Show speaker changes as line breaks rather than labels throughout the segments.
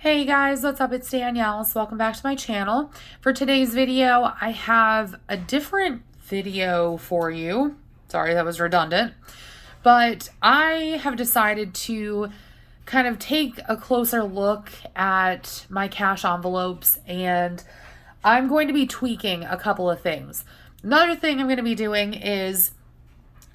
Hey guys, what's up? It's Danielle. So welcome back to my channel. For today's video, I have a different video for you. Sorry, that was redundant. But I have decided to kind of take a closer look at my cash envelopes, and I'm going to be tweaking a couple of things. Another thing I'm going to be doing is,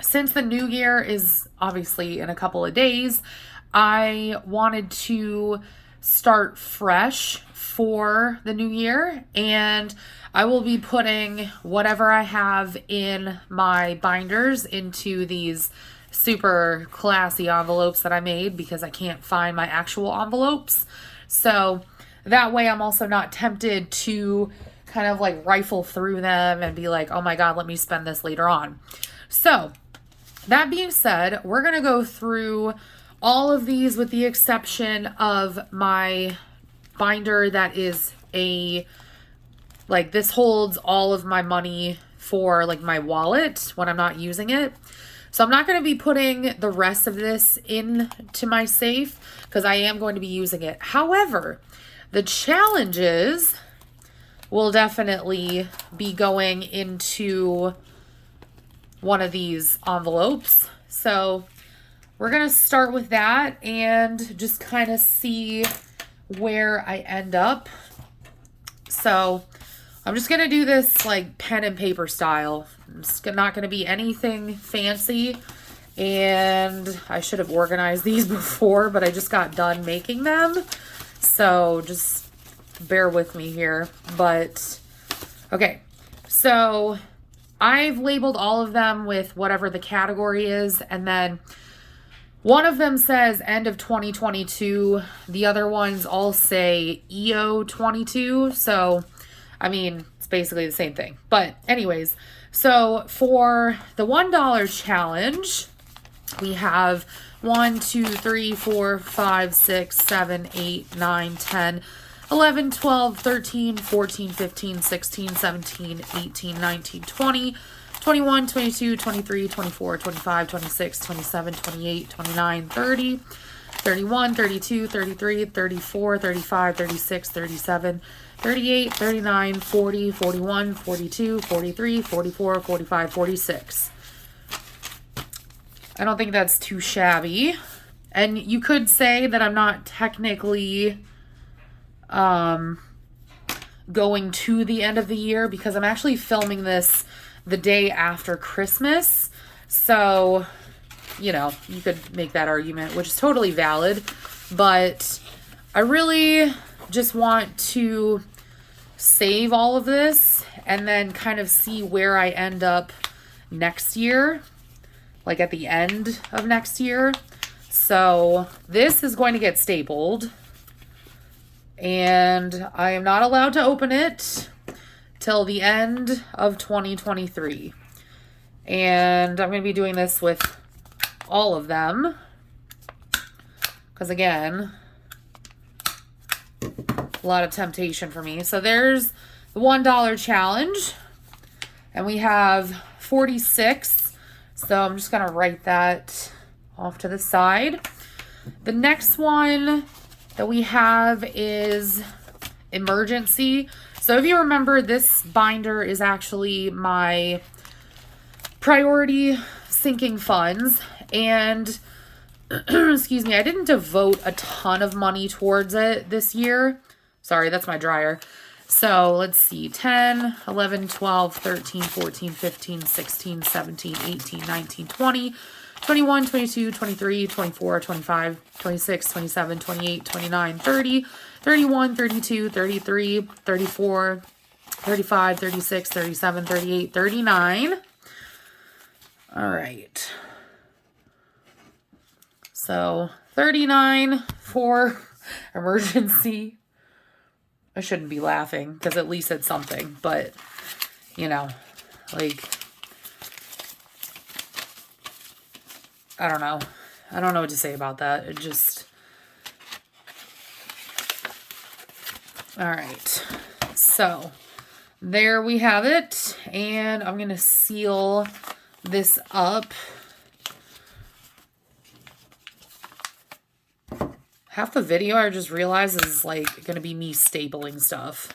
since the new year is obviously in a couple of days, I wanted to start fresh for the new year, and I will be putting whatever I have in my binders into these super classy envelopes that I made because I can't find my actual envelopes. So that way I'm also not tempted to kind of like rifle through them and be like, oh my God, let me spend this later on. So that being said, we're going to go through all of these with the exception of my binder that is this holds all of my money for like my wallet when I'm not using it. So I'm not going to be putting the rest of this into my safe because I am going to be using it. However, the challenges will definitely be going into one of these envelopes. So we're going to start with that and just kind of see where I end up. So I'm just going to do this like pen and paper style. It's not going to be anything fancy. And I should have organized these before, but I just got done making them. So just bear with me here. But okay, so I've labeled all of them with whatever the category is, and then one of them says end of 2022. The other ones all say EO 22. So, I mean, it's basically the same thing. But anyways, so for the $1 challenge, we have 1, 2, 3, 4, 5, 6, 7, 8, 9, 10, 11, 12, 13, 14, 15, 16, 17, 18, 19, 20, 21, 22, 23, 24, 25, 26, 27, 28, 29, 30, 31, 32, 33, 34, 35, 36, 37, 38, 39, 40, 41, 42, 43, 44, 45, 46. I don't think that's too shabby. And you could say that I'm not technically going to the end of the year because I'm actually filming this the day after Christmas. So, you know, you could make that argument, which is totally valid. But I really just want to save all of this and then kind of see where I end up next year, like at the end of next year. So this is going to get stapled, and I am not allowed to open it till the end of 2023. And I'm going to be doing this with all of them because, again, a lot of temptation for me. So there's the $1 challenge, and we have 46. So I'm just going to write that off to the side. The next one that we have is emergency. So if you remember, this binder is actually my priority sinking funds. And excuse me, I didn't devote a ton of money towards it this year. Sorry, that's my dryer. So let's see, 10, 11, 12, 13, 14, 15, 16, 17, 18, 19, 20, 21, 22, 23, 24, 25, 26, 27, 28, 29, 30, 31, 32, 33, 34, 35, 36, 37, 38, 39. All right. So 39 for emergency. I shouldn't be laughing because at least it's something, but you know, like, I don't know. I don't know what to say about that. It just, all right. So there we have it. And I'm going to seal this up half the video I just realized is like going to be me stapling stuff.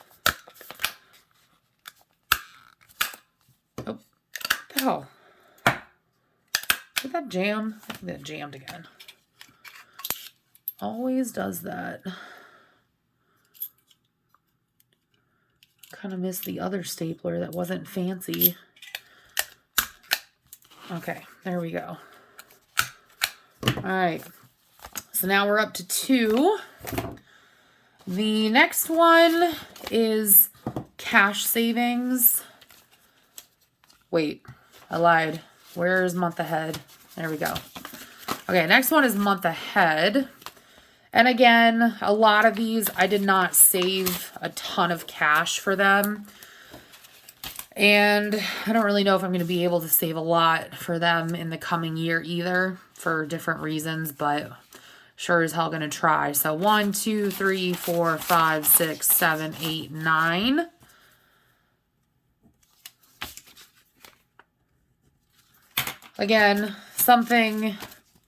Oh, what the hell? Did that jam? I think that jammed again. Always does that. Kind of missed the other stapler that wasn't fancy. Okay, there we go. All right. So now we're up to 2. The next one is cash savings. Wait, I lied. Where's month ahead? There we go. Okay, next one is month ahead. And again, a lot of these, I did not save a ton of cash for them. And I don't really know if I'm going to be able to save a lot for them in the coming year either, for different reasons, but sure as hell going to try. So 1, 2, 3, 4, 5, 6, 7, 8, 9. Again, something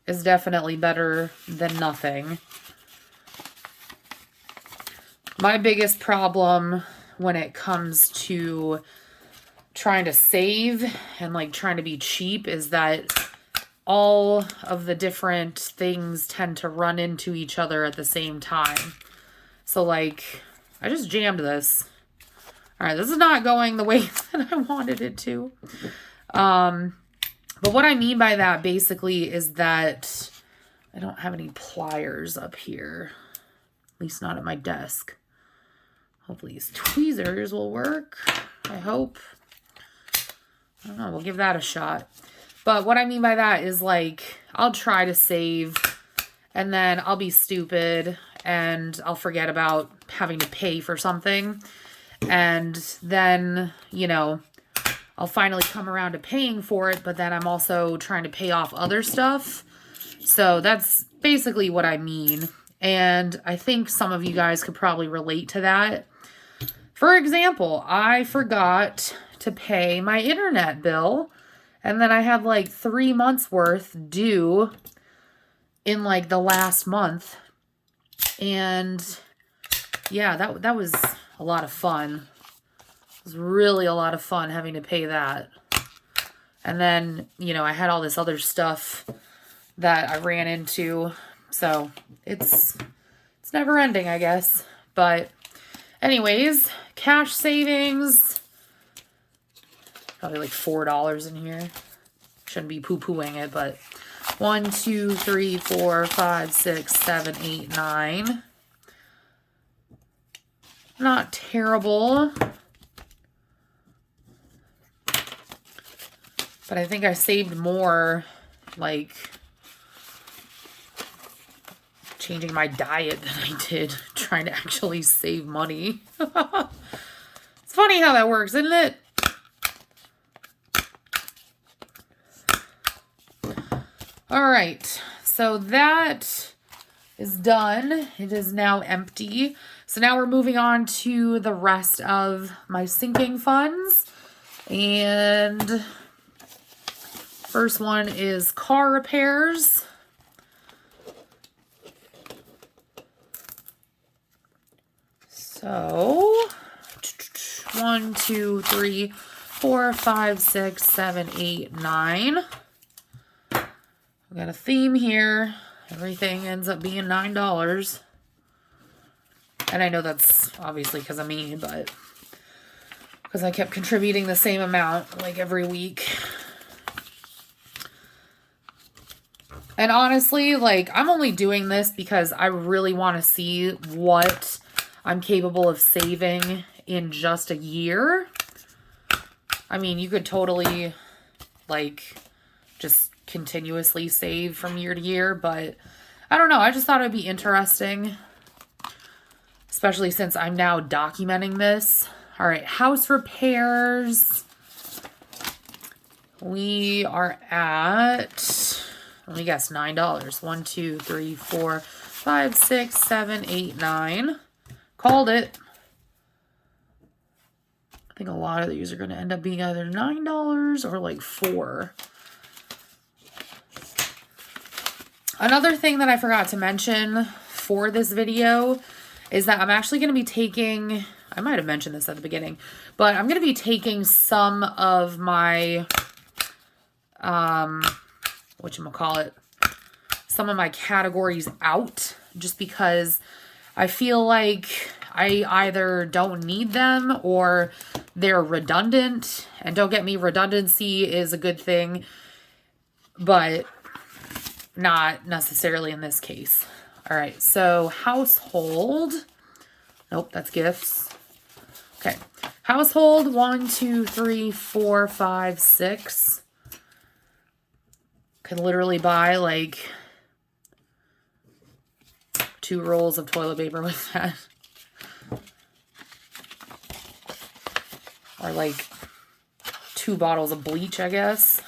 is definitely better than nothing. My biggest problem when it comes to trying to save and like trying to be cheap is that all of the different things tend to run into each other at the same time. So like, I just jammed this. All right, this is not going the way that I wanted it to. But what I mean by that basically is that I don't have any pliers up here, at least not at my desk. Hopefully these tweezers will work. I hope. I don't know. We'll give that a shot. But what I mean by that is like, I'll try to save and then I'll be stupid and I'll forget about having to pay for something. And then, you know, I'll finally come around to paying for it, but then I'm also trying to pay off other stuff. So that's basically what I mean. And I think some of you guys could probably relate to that. For example, I forgot to pay my internet bill, and then I had like 3 months worth due in like the last month. And yeah, that was a lot of fun. It was really a lot of fun having to pay that. And then, you know, I had all this other stuff that I ran into. So it's never ending, I guess. But anyways, cash savings. Probably like $4 in here. Shouldn't be poo-pooing it, but 1, 2, 3, 4, 5, 6, 7, 8, 9. Not terrible. But I think I saved more, like, changing my diet than I did trying to actually save money. It's funny how that works, isn't it? All right, so that is done. It is now empty. So now we're moving on to the rest of my sinking funds. And first one is car repairs. So 1, 2, 3, 4, 5, 6, 7, 8, 9. We got a theme here. Everything ends up being $9. And I know that's obviously because of me, but because I kept contributing the same amount like every week. And honestly, like, I'm only doing this because I really want to see what I'm capable of saving in just a year. I mean, you could totally, like, just continuously save from year to year, but I don't know. I just thought it'd be interesting, especially since I'm now documenting this. All right, house repairs. We are at, let me guess, $9. 1, 2, 3, 4, 5, 6, 7, 8, 9. Called it. I think a lot of these are going to end up being either $9 or like $4. Another thing that I forgot to mention for this video is that I'm actually going to be taking, I might have mentioned this at the beginning, but I'm going to be taking some of my, whatchamacallit, some of my categories out just because I feel like I either don't need them or they're redundant. And don't get me, redundancy is a good thing, but not necessarily in this case. All right, so household. Nope, that's gifts. Okay, household, 1, 2, 3, 4, 5, 6. Could literally buy like 2 rolls of toilet paper with that. Or like 2 bottles of bleach, I guess.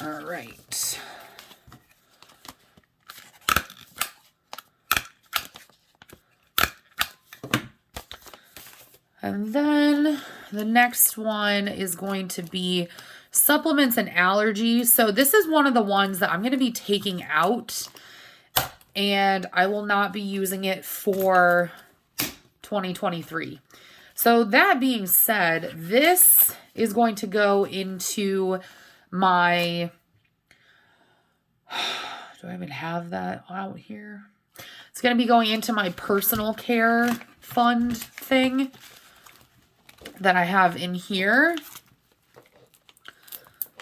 All right. And then the next one is going to be supplements and allergies. So this is one of the ones that I'm going to be taking out, and I will not be using it for 2023. So that being said, this is going to go into my, do I even have that out here? It's going to be going into my personal care fund thing that I have in here.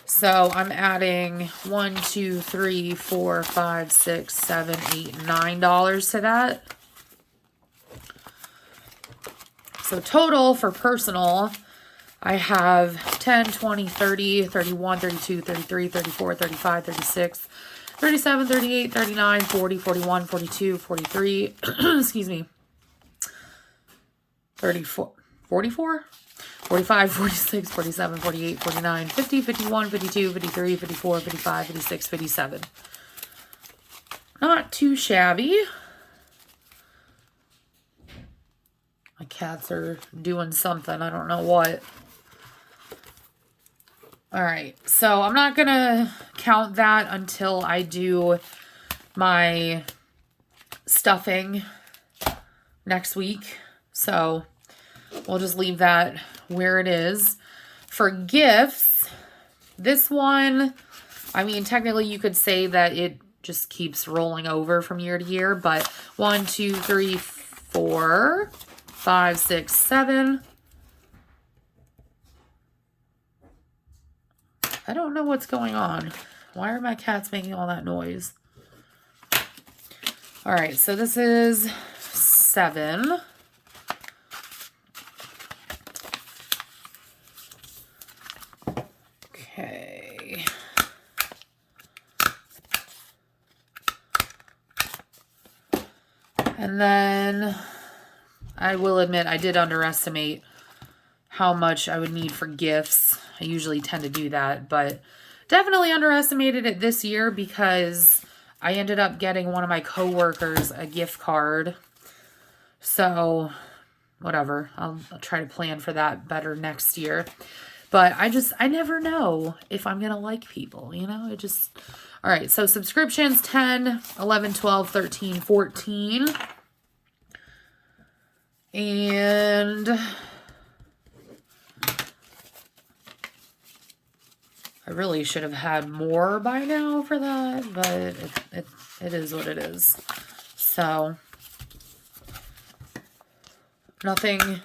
So I'm adding 1, 2, 3, 4, 5, 6, 7, 8, $9 to that. So total for personal, I have 10, 20, 30, 31, 32, 33, 34, 35, 36, 37, 38, 39, 40, 41, 42, 43, excuse me, 34, 44? 45, 46, 47, 48, 49, 50, 51, 52, 53, 54, 55, 56, 57. Not too shabby. My cats are doing something. I don't know what. All right. So I'm not going to count that until I do my stuffing next week. So we'll just leave that where it is. For gifts, this one, I mean, technically you could say that it just keeps rolling over from year to year, but 1, 2, 3, 4, 5, 6, 7. I don't know what's going on. Why are my cats making all that noise? All right, so this is 7. Okay. And then I will admit I did underestimate how much I would need for gifts. I usually tend to do that, but definitely underestimated it this year because I ended up getting one of my coworkers a gift card. So whatever, I'll try to plan for that better next year. But I never know if I'm going to like people, you know, all right. So subscriptions, 10, 11, 12, 13, 14. And I really should have had more by now for that, but it is what it is. So nothing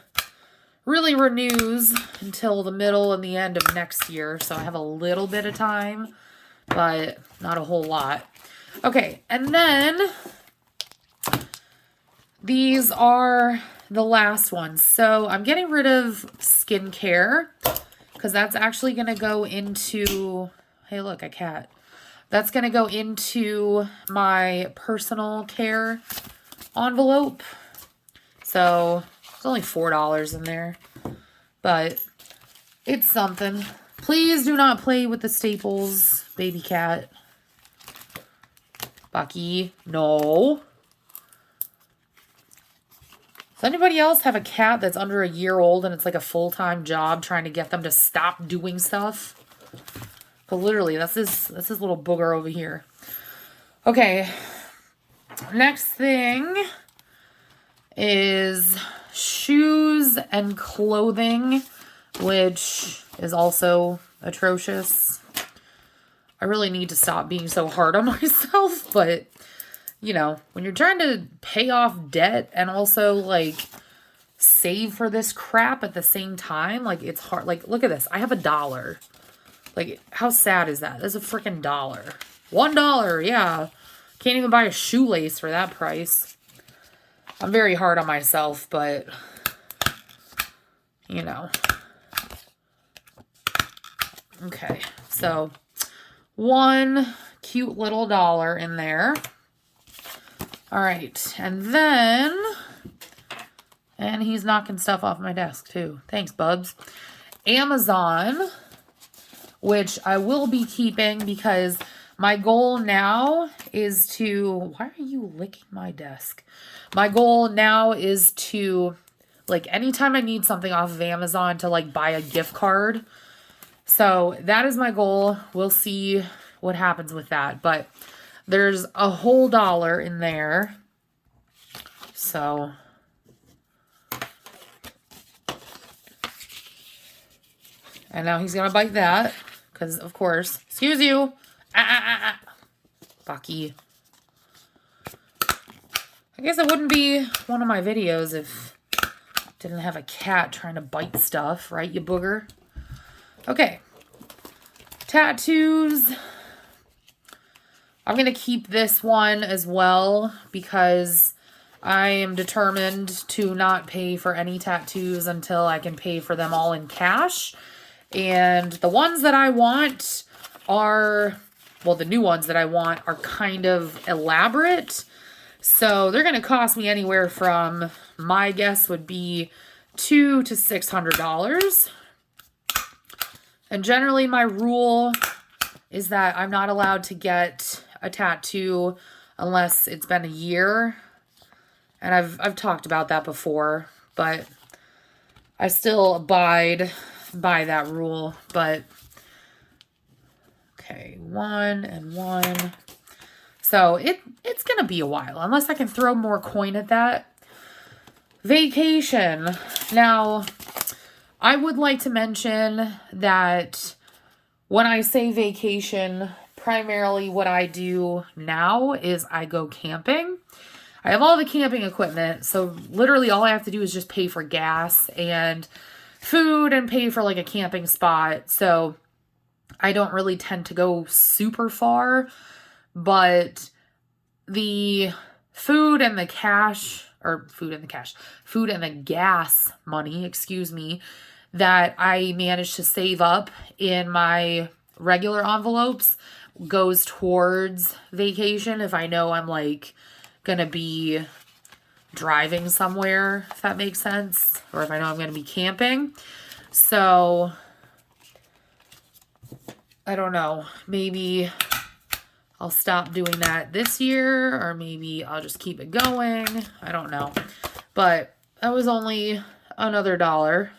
really renews until the middle and the end of next year. So I have a little bit of time, but not a whole lot. Okay, and then these are the last ones. So I'm getting rid of skincare because that's actually going to go into, hey, look, a cat. That's going to go into my personal care envelope. So it's only $4 in there, but it's something. Please do not play with the staples, baby cat. Bucky, no. Does anybody else have a cat that's under a year old and it's like a full-time job trying to get them to stop doing stuff? But literally, that's this little booger over here. Okay. Next thing is shoes and clothing, which is also atrocious. I really need to stop being so hard on myself, but, you know, when you're trying to pay off debt and also, like, save for this crap at the same time, like, it's hard. Like, look at this. I have $1. Like, how sad is that? That's a freaking dollar. $1, yeah. Can't even buy a shoelace for that price. I'm very hard on myself, but, you know. Okay, so one cute little dollar in there. All right, and then, and he's knocking stuff off my desk too. Thanks, Bubs. Amazon, which I will be keeping because my goal now is to, why are you licking my desk? My goal now is to, like, anytime I need something off of Amazon to, like, buy a gift card. So that is my goal. We'll see what happens with that. But there's a whole dollar in there. So and now he's going to bite that. Because, of course, excuse you. Bucky. I guess it wouldn't be one of my videos if I didn't have a cat trying to bite stuff, right, you booger? Okay. Tattoos. I'm going to keep this one as well because I am determined to not pay for any tattoos until I can pay for them all in cash. And the ones that I want are, well, the new ones that I want are kind of elaborate. So they're going to cost me anywhere from, my guess would be $200 to $600. And generally my rule is that I'm not allowed to get a tattoo unless it's been a year. And I've talked about that before, but I still abide by that rule. But okay, 1 and 1. So it's going to be a while unless I can throw more coin at that. Vacation. Now, I would like to mention that when I say vacation, primarily what I do now is I go camping. I have all the camping equipment, so literally all I have to do is just pay for gas and food and pay for like a camping spot. So I don't really tend to go super far, but the food and the gas money, excuse me, that I managed to save up in my regular envelopes goes towards vacation if I know I'm like gonna be driving somewhere, if that makes sense, or if I know I'm gonna be camping. So I don't know, maybe I'll stop doing that this year, or maybe I'll just keep it going. I don't know. But that was only another dollar.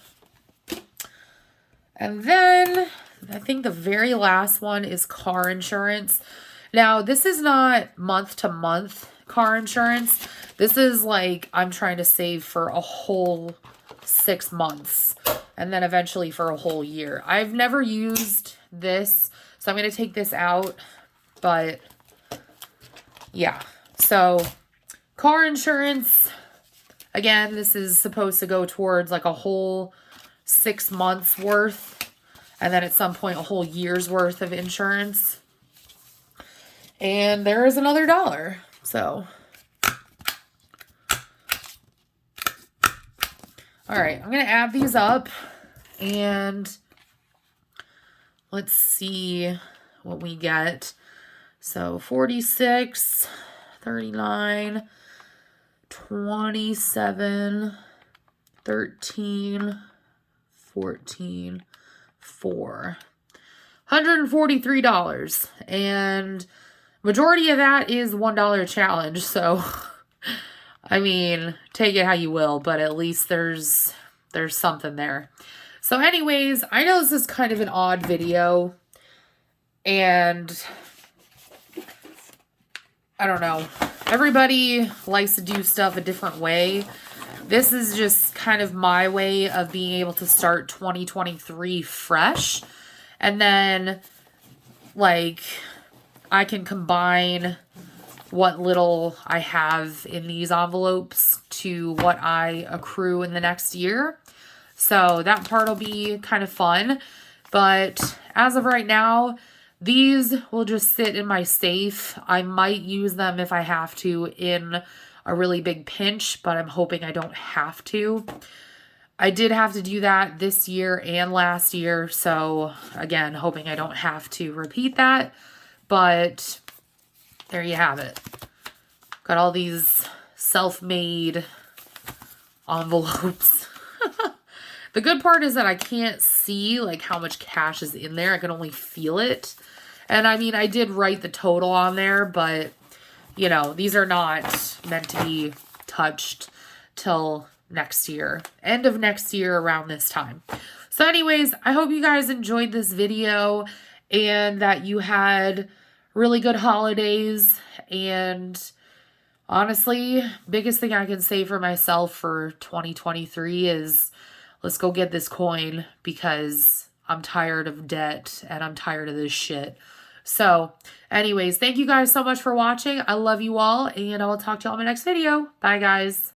And then I think the very last one is car insurance. Now, this is not month-to-month car insurance. This is like I'm trying to save for a whole 6 months and then eventually for a whole year. I've never used this, so I'm going to take this out. But yeah, so car insurance, again, this is supposed to go towards like a whole 6 months worth, and then at some point a whole year's worth of insurance. And there is another dollar. So all right, I'm going to add these up and let's see what we get. So 46, 39, 27, 13, 14, 4. $143. And majority of that is $1 challenge. So, I mean, take it how you will, but at least there's something there. So anyways, I know this is kind of an odd video. And I don't know. Everybody likes to do stuff a different way. This is just kind of my way of being able to start 2023 fresh. And then, like, I can combine what little I have in these envelopes to what I accrue in the next year. So that part will be kind of fun. But as of right now, these will just sit in my safe. I might use them if I have to in a really big pinch, but I'm hoping I don't have to. I did have to do that this year and last year. So again, hoping I don't have to repeat that. But there you have it. Got all these self-made envelopes. The good part is that I can't see like how much cash is in there. I can only feel it. And I mean, I did write the total on there, but you know, these are not meant to be touched till next year. End of next year around this time. So anyways, I hope you guys enjoyed this video and that you had really good holidays. And honestly, biggest thing I can say for myself for 2023 is let's go get this coin because I'm tired of debt and I'm tired of this shit. So anyways, thank you guys so much for watching. I love you all and I will talk to you all in my next video. Bye guys.